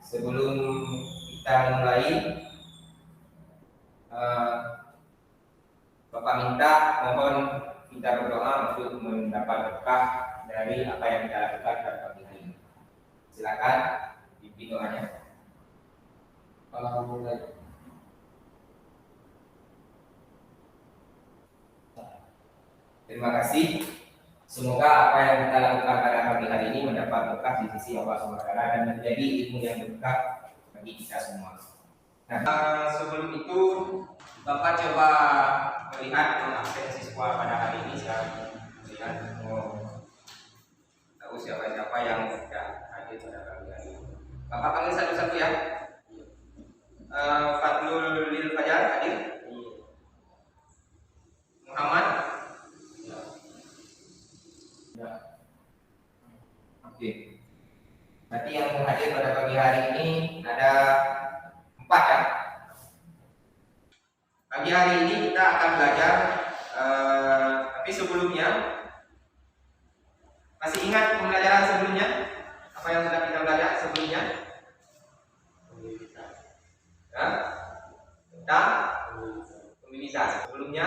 Sebelum kita mulai, Bapak minta mohon kita berdoa untuk mendapat berkah dari apa yang kita lakukan pada pagi hari ini. Silakan dipimpin doanya. Alhamdulillah. Terima kasih. Semoga apa yang kita lakukan pada pagi hari ini mendapat berkah di sisi Allah SWT dan menjadi ilmu yang berkah bagi kita semua. Nah, sebelum itu Bapak coba melihat absen siswa pada hari ini. Saya melihat tahu siapa-siapa yang tidak hadir pada pagi hari ini. Bapak panggil satu-satu ya. Fadlul Lil Fajar hadir. Muhammad. Ya. Oke. Berarti yang hadir pada pagi hari ini ada 4 ya. Pagi hari ini kita akan belajar, tapi sebelumnya masih ingat pembelajaran sebelumnya? Apa yang sudah kita belajar sebelumnya? Ya? Tentang pemilihan. Sebelumnya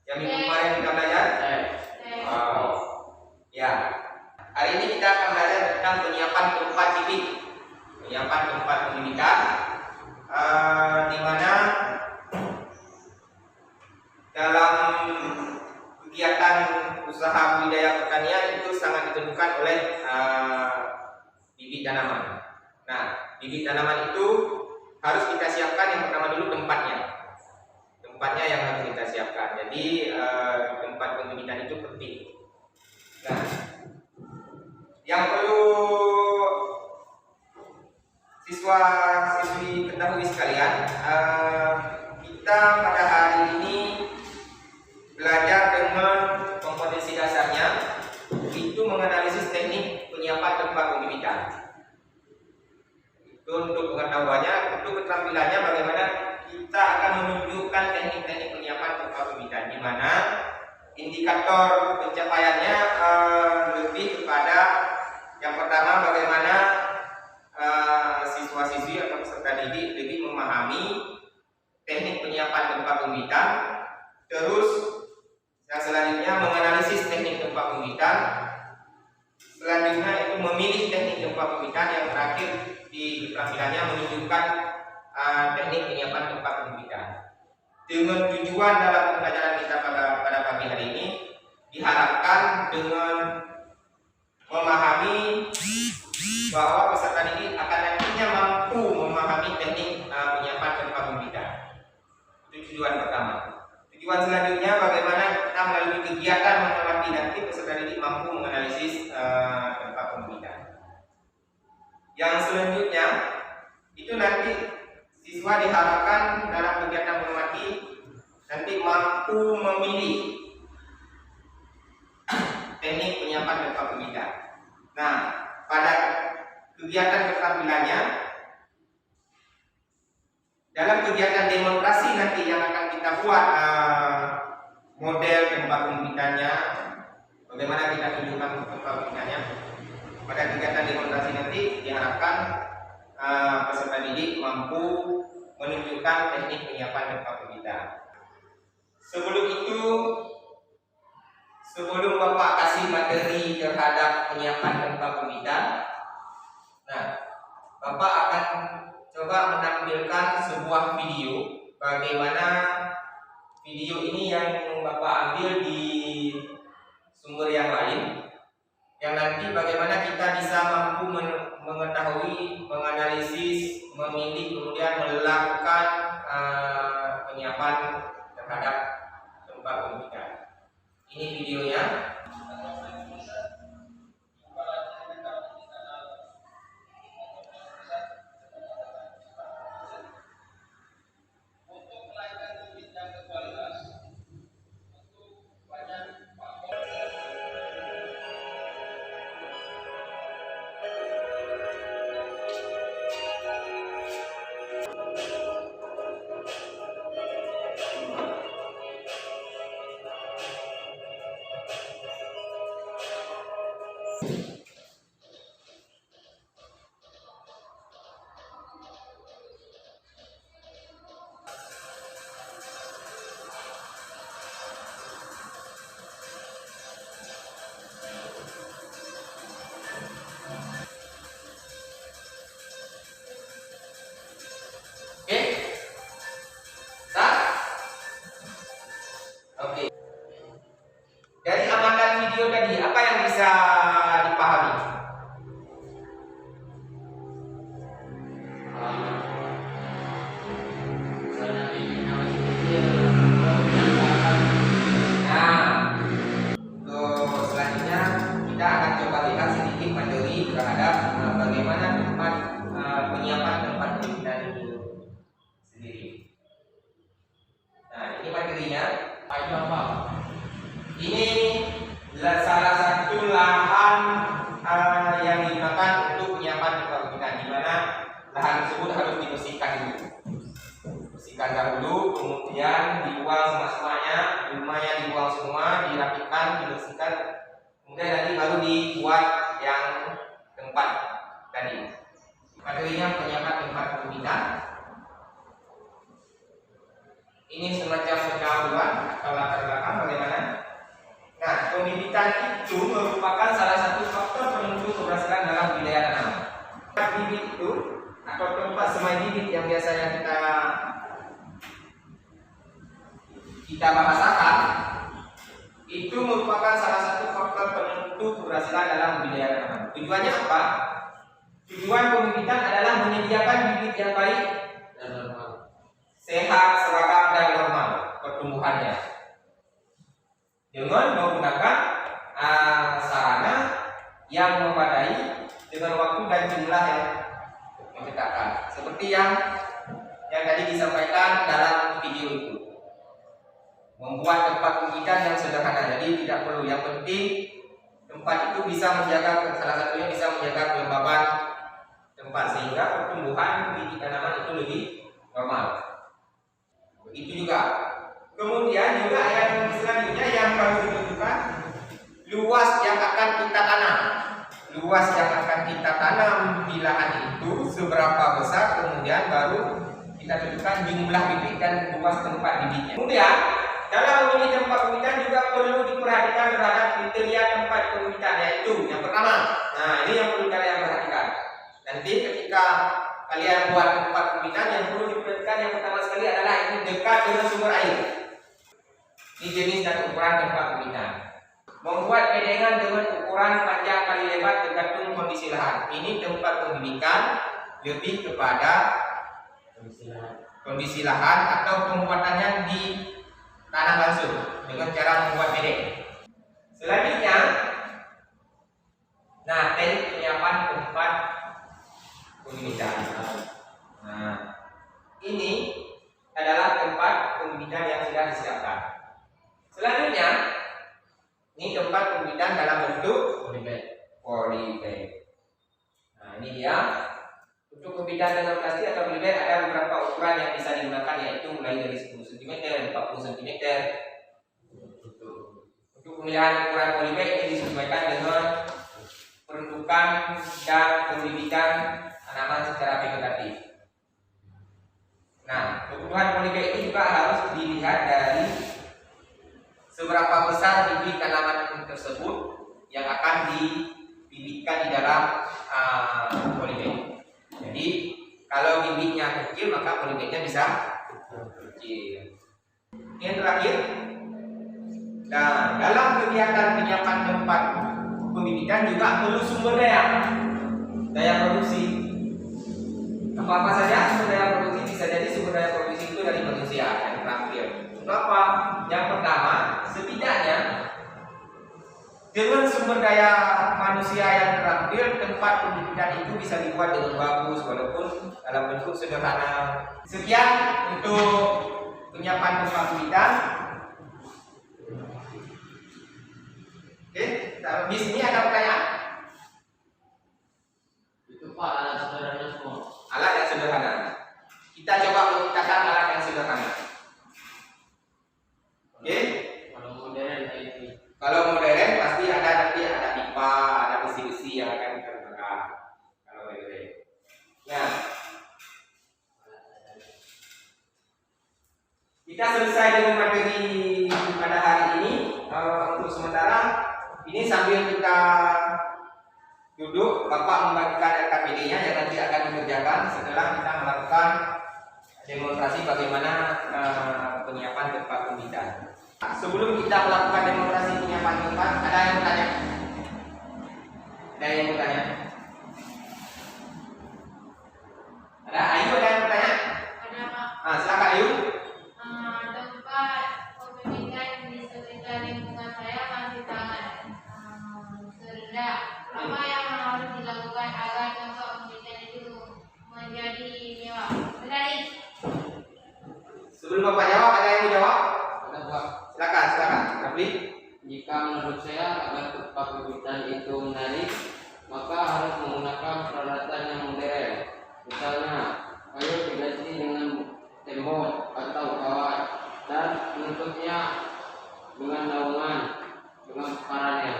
yang minggu kemarin kita belajar? Oh, ya. Hari ini kita akan belajar tentang penyiapan tempat didik, penyiapan tempat pendidikan, di mana dalam kegiatan usaha budidaya pertanian itu sangat ditentukan oleh bibit tanaman. Nah, bibit tanaman itu harus kita siapkan. Yang pertama dulu tempatnya yang harus kita siapkan. Jadi tempat pembibitan itu penting. Nah, yang perlu siswa-siswi ketahui sekalian, kita pada hari ini belajar dengan kompetensi dasarnya itu menganalisis teknik penyiapan tempat pembibitan. Itu untuk pengetahuannya, untuk keterampilannya bagaimana kita akan menunjukkan teknik-teknik penyiapan tempat pembibitan, di mana indikator pencapaiannya lebih kepada yang pertama bagaimana siswa-siswi atau peserta didik lebih memahami teknik penyiapan tempat pembibitan. Terus yang selanjutnya menganalisis teknik tempat pembibitan. Selanjutnya itu memilih teknik tempat pembibitan. Yang terakhir di keterampilannya menunjukkan teknik penyiapan tempat pembibitan. Dengan tujuan dalam pembelajaran kita pada pagi hari ini diharapkan dengan memahami bahwa peserta didik akan nantinya mampu memahami teknik penyiapan tempat pembibitan. Itu tujuan pertama. Tujuan selanjutnya bagaimana kita melalui kegiatan mengamati nanti peserta didik mampu menganalisis tempat pembibitan. Yang selanjutnya itu nanti siswa diharapkan dalam kegiatan mengamati nanti mampu memilih teknik penyiapan tempat pembibitan. Nah, pada kegiatan keterampilannya, dalam kegiatan demonstrasi nanti yang akan kita buat model tempat pembibitannya, bagaimana kita tunjukkan tempat pembibitannya. Pada kegiatan demonstrasi nanti diharapkan peserta didik mampu menunjukkan teknik penyiapan tempat pembibitan. Sebelum Bapak kasih materi terhadap penyiapan tempat pembibitan, nah, Bapak akan coba menampilkan sebuah video. Bagaimana video ini yang Bapak ambil di sumber yang lain, yang nanti bagaimana kita bisa mampu mengetahui, menganalisis, memilih, kemudian melakukan penyiapan terhadap tempat pembibitan. Ini videonya. Nah, ini materinya. Itu apa? Ini salah satu lahan yang digunakan untuk penyiapan tempat pembinaan, di mana lahan tersebut harus dibersihkan dulu. Bersihkan dahulu, kemudian dibuang semak-semaknya, rumahnya dibuang semua, dirapikan, dibersihkan, kemudian nanti baru dibuat yang tempat tadi. Materinya penyiapan tempat pembinaan. Ini semacam pendahuluan atau latar belakang bagaimana. Nah, pembibitan itu merupakan salah satu faktor penentu keberhasilan dalam budidaya tanaman. Tempat bibit itu atau tempat semai bibit yang biasanya kita bahasakan itu merupakan salah satu faktor penentu keberhasilan dalam budidaya tanaman. Tujuannya apa? Tujuan pembibitan adalah menyediakan bibit yang baik dan normal, sehat, seragam dan normal pertumbuhannya, dengan menggunakan sarana yang memadai dengan waktu dan jumlah yang membedakan, seperti yang tadi disampaikan dalam video itu. Membuat tempat pembibitan yang sederhana, jadi tidak perlu, yang penting tempat itu bisa menjaga, salah satunya bisa menjaga kelembaban tempat sehingga pertumbuhan bibit tanaman itu lebih normal. Begitu juga. Kemudian juga yang selanjutnya yang harus ditentukan luas yang akan kita tanam. Luas yang akan kita tanam di lahan itu seberapa besar, kemudian baru kita tentukan jumlah bibit dan luas tempat bibitnya. Kemudian dalam memilih tempat pembibitan juga perlu diperhatikan terhadap kriteria tempat pembibitan, yaitu yang pertama. Nah, ini yang perlu kalian perhatikan. Nanti ketika kalian buat tempat pembibitan, yang perlu diperhatikan yang pertama sekali adalah ini dekat dengan sumber air. Ini jenis dan ukuran tempat pembibitan. Membuat bedengan dengan ukuran panjang kali lebar tergantung kondisi lahan. Ini tempat pembibitan lebih kepada kondisi lahan atau pembuatannya di tanah langsung dengan cara membuat bedeng. Selanjutnya, nah, teknik penyiapan tempat pembibitan. Nah, ini adalah tempat pembibitan yang sudah disiapkan. Selanjutnya, ini tempat pembibitan dalam bentuk polybag. Nah, ini dia. Untuk pembibitan dengan plastik atau polybag ada beberapa ukuran yang bisa digunakan, yaitu mulai dari 10 cm, 40 cm. Untuk pemilihan ukuran polybag ini disesuaikan dengan peruntukan dan pembibitan tanaman secara vegetatif. Nah, kebutuhan polybag ini juga harus dilihat dari seberapa besar bibit tanaman tersebut yang akan dibibitkan di dalam polybag. Jadi kalau bibitnya kecil maka polybagnya bisa kecil. Yang terakhir, nah, dalam kegiatan penyiapan tempat pembibitan juga perlu sumber daya produksi. Apa saja sumber daya produksi? Bisa jadi sumber daya produksi itu dari manusia yang terakhir. Kenapa? Yang pertama, setidaknya dengan sumber daya manusia yang terakhir, tempat pembibitan itu bisa dibuat dengan bagus walaupun dalam bentuk sederhana. Sekian untuk penyiapan tempat pembibitan. Oke, di sini ada pertanyaan? Itu Pak, alat sederhana semua. Alat yang sederhana. Kita coba menciptakan alat yang sederhana. Oke? Kalau modern ini. Kalau modern pasti ada pipa, ada besi-besi yang akan kita gunakan. Kalau modern. Nah, kita selesai dengan materi pada hari ini. Untuk sementara ini sambil kita duduk, Bapak membagikan RKPD-nya yang nanti akan dikerjakan setelah kita melakukan demonstrasi bagaimana penyiapan tempat pembibitan. Sebelum kita melakukan demonstrasi penyiapan tempat, ada yang bertanya? Ada yang bertanya? Ada? Ayu, ada yang bertanya? Ada Pak. Silakan Ayu. Tempat pembibitan di sekitar lingkungan saya masih sangat rendah. Apa yang harus dilakukan agar tempat pembibitan itu menjadi mewah? Benar. Sebelum Bapak jawab, ada yang mau jawab? menggunakan peralatan yang modern. Misalnya, kayu diganti dengan tembok atau kawat dan penutupnya dengan naungan dengan karannya.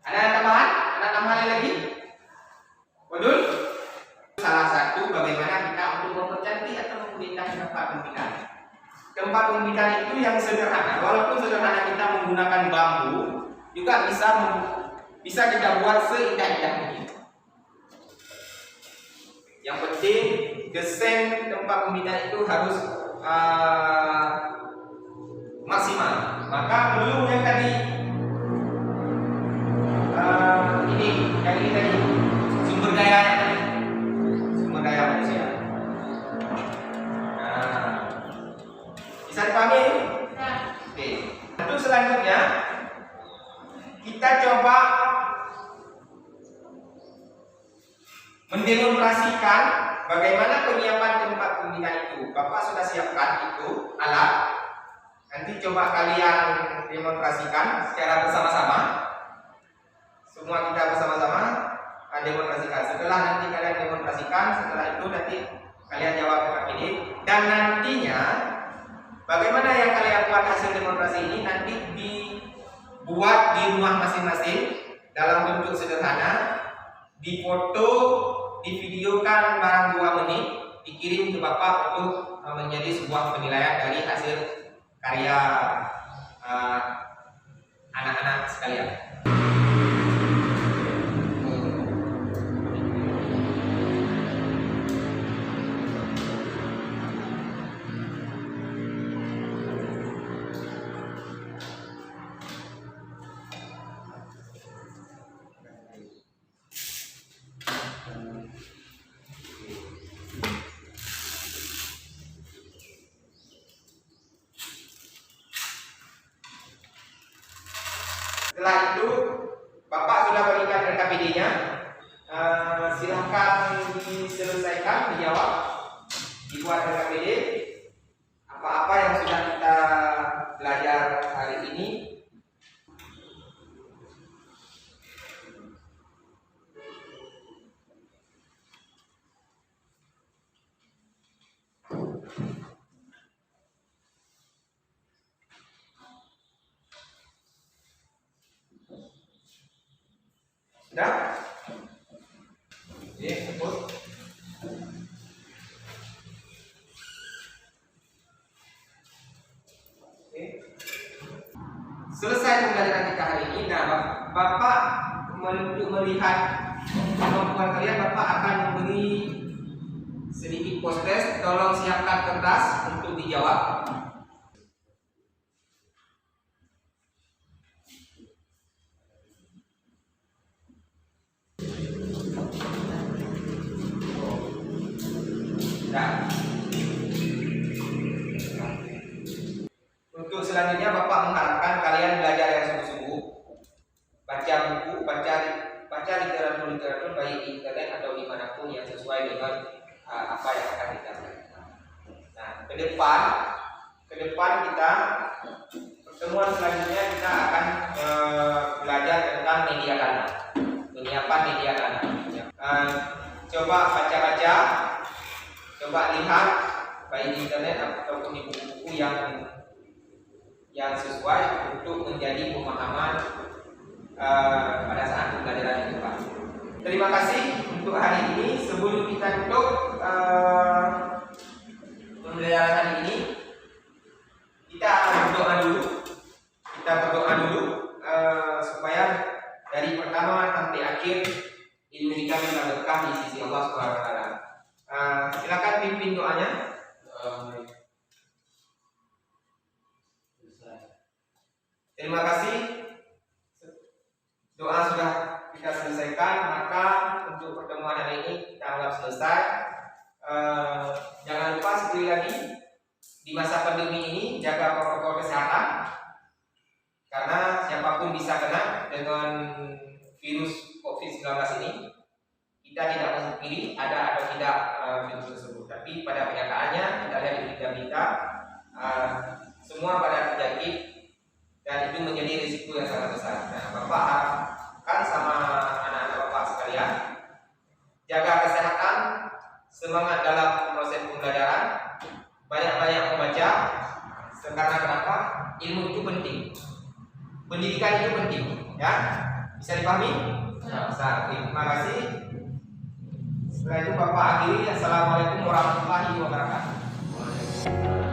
Ada tambahan? Ada tambahan lagi? Betul? Salah satu bagaimana kita untuk mempercantik atau memperindah tempat pembibitan. Tempat pembibitan itu yang sederhana. Walaupun sederhana kita menggunakan bambu, juga bisa kita buat seindah-indah mungkin. Yang penting desain tempat pembibitan itu harus maksimal. Maka belum yang tadi ini tadi sumber daya manusia. Nah, bisa dipahami? Nah, Oke. Untuk selanjutnya kita coba mendemonstrasikan bagaimana penyiapan tempat pembibitan itu. Bapak sudah siapkan itu alat. Nanti coba kalian demonstrasikan secara bersama-sama. Semua kita bersama-sama demonstrasikan. Setelah nanti kalian demonstrasikan, setelah itu nanti kalian jawab KPD. Dan nantinya bagaimana yang kalian buat hasil demonstrasi ini nanti dibuat di rumah masing-masing dalam bentuk sederhana, difoto, divideokan barang 2 menit, dikirim ke Bapak untuk menjadi sebuah penilaian dari hasil karya anak-anak sekalian. Setelah itu Bapak sudah berikan RKPD-nya, silahkan diselesaikan, dijawab, dibuat RKPD apa-apa yang sudah kita belajar hari ini. Sudah? Oke, sebut. Oke. Selesai pembelajaran kita hari ini. Nah, Bapak untuk melihat kemampuan kalian, Bapak akan memberi sedikit post test. Tolong siapkan kertas untuk dijawab. Nah, untuk selanjutnya Bapak mengharapkan kalian belajar yang sungguh-sungguh, baca buku, baca literatur baik di internet atau dimanapun yang sesuai dengan apa yang akan kita belajar. Nah, ke depan kita pertemuan selanjutnya kita akan belajar tentang media dana, penyiapan media dana. Coba baca-baca. Coba lihat baik di internet ataupun di buku-buku yang sesuai untuk menjadi pemahaman pada saat pembelajaran itu, Pak. Terima kasih untuk hari ini. Sebelum kita tutup pembelajaran hari ini, kita berdoa dulu. Supaya dari pertama sampai akhir ilmu kita berkah di sisi Allah Subhanahu wa taala. Silakan pimpin doanya. Terima kasih. Doa sudah kita selesaikan, maka untuk pertemuan hari ini kita anggap selesai. Jangan lupa sekali lagi di masa pandemi ini jaga protokol kesehatan, karena siapapun bisa kena dengan virus COVID-19 ini. Kita tidak memungkiri ada atau tidak virus tersebut, tapi pada kenyataannya kita lihat di berita-berita semua pada terjangkit dan itu menjadi risiko yang sangat besar. Nah, Bapak harapkan sama anak-anak Bapak sekalian jaga kesehatan, semangat dalam proses pembelajaran, banyak-banyak membaca. Karena kenapa? Ilmu itu penting, pendidikan itu penting, ya. Bisa dipahami? Bisa. Terima kasih. Setelah itu Bapak akhiri. Assalamualaikum warahmatullahi wabarakatuh.